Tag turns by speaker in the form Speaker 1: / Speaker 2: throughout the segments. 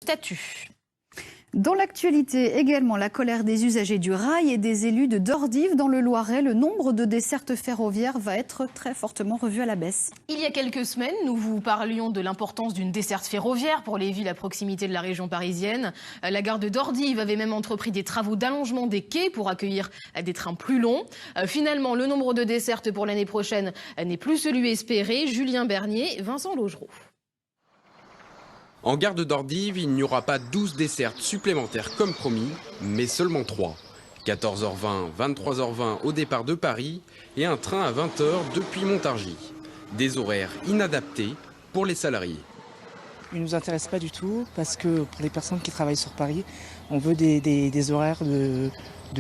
Speaker 1: statut.
Speaker 2: Dans l'actualité également, la colère des usagers du rail et des élus de Dordives dans le Loiret. Le nombre de dessertes ferroviaires va être très fortement revu à la baisse.
Speaker 1: Il y a quelques semaines, nous vous parlions de l'importance d'une desserte ferroviaire pour les villes à proximité de la région parisienne. La gare de Dordives avait même entrepris des travaux d'allongement des quais pour accueillir des trains plus longs. Finalement, le nombre de dessertes pour l'année prochaine n'est plus celui espéré. Julien Bernier, Vincent Laugereau.
Speaker 3: En gare de Dordives, il n'y aura pas 12 dessertes supplémentaires comme promis, mais seulement 3. 14h20, 23h20 au départ de Paris et un train à 20h depuis Montargis. Des horaires inadaptés pour les salariés.
Speaker 4: Il ne nous intéresse pas du tout parce que pour les personnes qui travaillent sur Paris, on veut des horaires de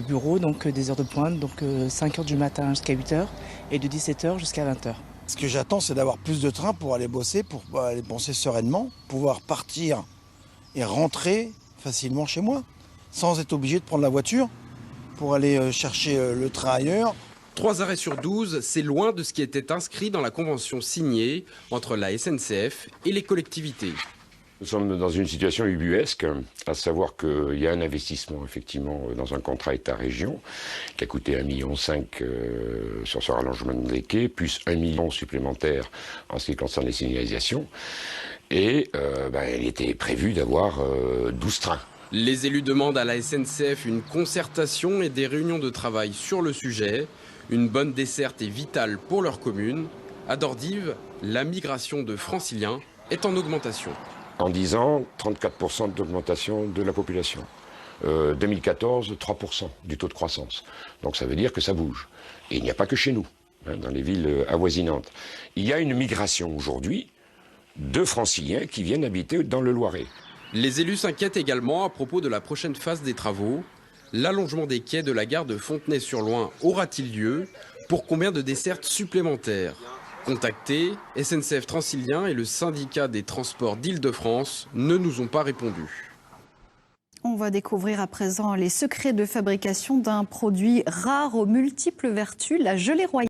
Speaker 4: bureau, donc des heures de pointe, donc 5h du matin jusqu'à 8h et de 17h jusqu'à 20h.
Speaker 5: Ce que j'attends, c'est d'avoir plus de trains pour aller bosser, pour aller penser sereinement, pouvoir partir et rentrer facilement chez moi, sans être obligé de prendre la voiture pour aller chercher le train ailleurs.
Speaker 3: 3 arrêts sur 12, c'est loin de ce qui était inscrit dans la convention signée entre la SNCF et les collectivités.
Speaker 6: Nous sommes dans une situation ubuesque, à savoir qu'il y a un investissement effectivement dans un contrat État-région qui a coûté 1,5 million sur ce rallongement des quais, plus 1 million supplémentaire en ce qui concerne les signalisations. Et il était prévu d'avoir 12 trains.
Speaker 3: Les élus demandent à la SNCF une concertation et des réunions de travail sur le sujet. Une bonne desserte est vitale pour leur commune. À Dordives, la migration de franciliens est en augmentation.
Speaker 6: En 10 ans, 34% d'augmentation de la population. 2014, 3% du taux de croissance. Donc ça veut dire que ça bouge. Et il n'y a pas que chez nous, dans les villes avoisinantes. Il y a une migration aujourd'hui de franciliens qui viennent habiter dans le Loiret.
Speaker 3: Les élus s'inquiètent également à propos de la prochaine phase des travaux. L'allongement des quais de la gare de Fontenay-sur-Loing aura-t-il lieu? Pour combien de dessertes supplémentaires? Contactés, SNCF Transilien et le syndicat des transports d'Île-de-France ne nous ont pas répondu.
Speaker 2: On va découvrir à présent les secrets de fabrication d'un produit rare aux multiples vertus, la gelée royale.